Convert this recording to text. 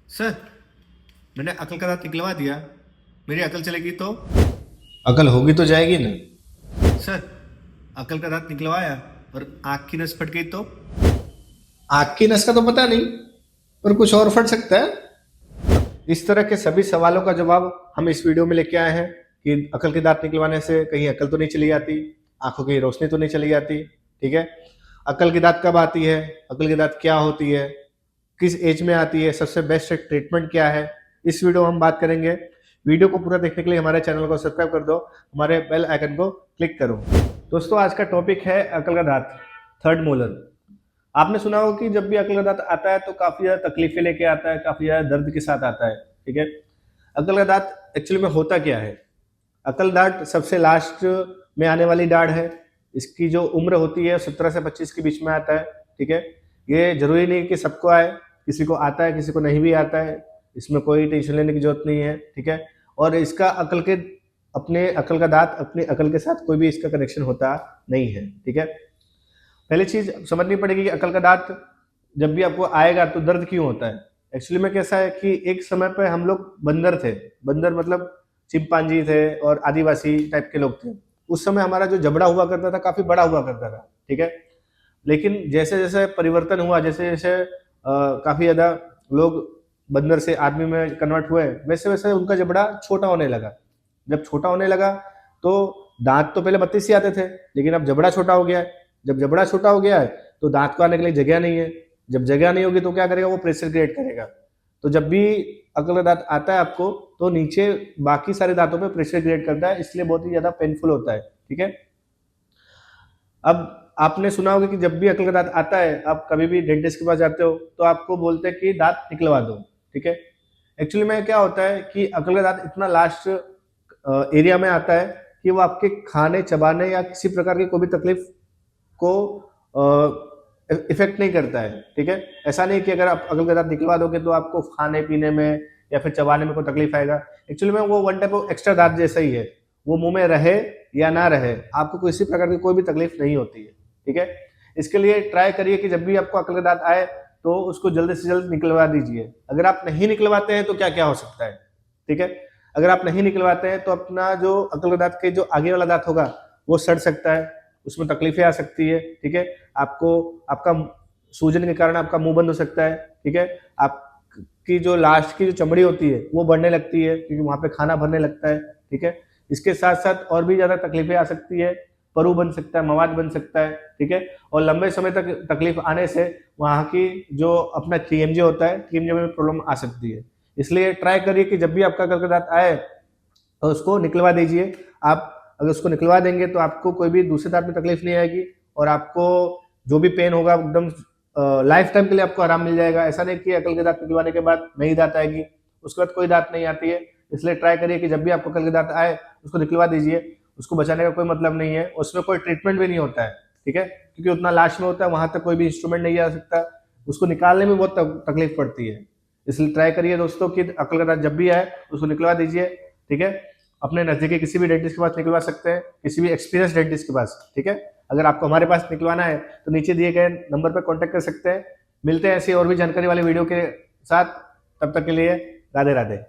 Sir, मैंने अकल का दांत निकलवा दिया। मेरी अकल चलेगी तो? अकल होगी तो जाएगी ना। सर, अकल का दांत निकलवाया और आँख की नस फट गई तो? आग की नस का तो पता नहीं, पर कुछ और फट सकता है। इस तरह के सभी सवालों का जवाब हम इस वीडियो में लेके आए हैं कि अकल के दांत निकलवाने से कहीं अकल तो नहीं चली जाती, आंखों की रोशनी तो नहीं चली जाती। ठीक है, अकल की दांत कब आती है, अकल की दांत क्या होती है, किस एज में आती है, सबसे बेस्ट ट्रीटमेंट क्या है, इस वीडियो में हम बात करेंगे। वीडियो को पूरा देखने के लिए हमारे चैनल को सब्सक्राइब कर दो, हमारे बेल आइकन को क्लिक करो। दोस्तों, आज का टॉपिक है अकल का दांत, थर्ड मोलर। आपने सुना होगा कि जब भी अकल का दांत आता है तो काफी ज्यादा तकलीफें लेके आता है, काफी ज्यादा दर्द के साथ आता है। ठीक है, अकल का दांत एक्चुअली में होता क्या है? अकल दांत सबसे लास्ट में आने वाली दाढ़ है। इसकी जो उम्र होती है 17 से 25 के बीच में आता है। ठीक है, ये जरूरी नहीं कि सबको आए, किसी को आता है किसी को नहीं भी आता है, इसमें कोई टेंशन लेने की जरूरत नहीं है। ठीक है, और इसका अपने अकल का दांत अपने अकल के साथ कोई भी इसका कनेक्शन होता नहीं है। ठीक है, पहली चीज समझनी पड़ेगी कि अकल का दांत जब भी आपको आएगा तो दर्द क्यों होता है। एक्चुअली में कैसा है कि एक समय पे हम लोग बंदर थे, बंदर मतलब चिंपांजी थे और आदिवासी टाइप के लोग थे। उस समय हमारा जो जबड़ा हुआ करता था काफी बड़ा हुआ करता था। ठीक है, लेकिन जैसे जैसे परिवर्तन हुआ, जैसे जैसे काफी ज्यादा लोग बंदर से आदमी में कन्वर्ट हुए, वैसे वैसे उनका जबड़ा छोटा होने लगा। जब छोटा होने लगा तो दांत तो पहले 32 ही आते थे, लेकिन अब जबड़ा छोटा हो गया है। जब जबड़ा छोटा हो गया है तो दांत को आने के लिए जगह नहीं है। जब जगह नहीं होगी तो क्या करेगा, वो प्रेशर क्रिएट करेगा। तो जब भी अकल का दांत आता है आपको तो नीचे बाकी सारे दांतों पे प्रेशर क्रिएट करता है, इसलिए बहुत ही ज्यादा पेनफुल होता है। ठीक है, अब आपने सुना होगा कि जब भी अकल का दांत आता है, आप कभी भी डेंटिस्ट के पास जाते हो तो आपको बोलते हैं कि दांत निकलवा दो। ठीक है, एक्चुअली में क्या होता है कि अकल का दांत इतना लास्ट एरिया में आता है कि वो आपके खाने चबाने या किसी प्रकार की कोई भी तकलीफ को इफेक्ट नहीं करता है। ठीक है, ऐसा नहीं कि अगर आप अकल का दांत निकलवा दोगे तो आपको खाने पीने में या फिर चबाने में कोई तकलीफ आएगा। एक्चुअली में वो वन टाइप ऑफ एक्स्ट्रा दांत जैसा ही है, वो मुंह में रहे या ना रहे आपको किसी प्रकार की कोई भी तकलीफ नहीं होती है। ठीक है, इसके लिए ट्राई करिए कि जब भी आपको अकल का दांत आए तो उसको जल्द से जल्द निकलवा दीजिए। अगर आप नहीं निकलवाते हैं तो क्या क्या हो सकता है। ठीक है, अगर आप नहीं निकलवाते हैं तो अपना जो अकल का दांत के जो आगे वाला दांत होगा वो सड़ सकता है, उसमें तकलीफें आ सकती है। ठीक है, आपको आपका सूजन के कारण आपका मुंह बंद हो सकता है। ठीक है, आपकी जो लास्ट की जो चमड़ी होती है वो बढ़ने लगती है क्योंकि वहां पे खाना भरने लगता है। ठीक है, इसके साथ साथ और भी ज्यादा तकलीफें आ सकती है, परु बन सकता है, मवाद बन सकता है। ठीक है, और लंबे समय तक तकलीफ आने से वहां की जो अपना टीएमजे होता है, टीएमजे में प्रॉब्लम आ सकती है। इसलिए ट्राई करिए कि जब भी आपका अकल का दांत आए तो उसको निकलवा दीजिए। आप अगर उसको निकलवा देंगे तो आपको कोई भी दूसरे दांत में तकलीफ नहीं आएगी और आपको जो भी पेन होगा एकदम लाइफ टाइम के लिए आपको आराम मिल जाएगा। ऐसा नहीं कि अकल के दांत निकलवाने के बाद नई दांत आएगी, उसके बाद कोई दांत नहीं आती है। इसलिए ट्राई करिए कि जब भी आपको अकल के दांत आए उसको निकलवा दीजिए। उसको बचाने का कोई मतलब नहीं है, उसमें कोई ट्रीटमेंट भी नहीं होता है। ठीक है, क्योंकि उतना लास्ट में होता है, वहां तक कोई भी इंस्ट्रूमेंट नहीं जा सकता, उसको निकालने में बहुत तकलीफ पड़ती है। इसलिए ट्राई करिए दोस्तों कि अकल का दांत जब भी आए उसको निकलवा दीजिए। ठीक है, अपने नजदीकी किसी भी डेंटिस्ट के पास निकलवा सकते हैं, किसी भी एक्सपीरियंस डेंटिस्ट के पास। ठीक है, अगर आपको हमारे पास निकलवाना है तो नीचे दिए गए नंबर पर कांटेक्ट कर सकते हैं। मिलते हैं ऐसी और भी जानकारी वाले वीडियो के साथ, तब तक के लिए राधे राधे।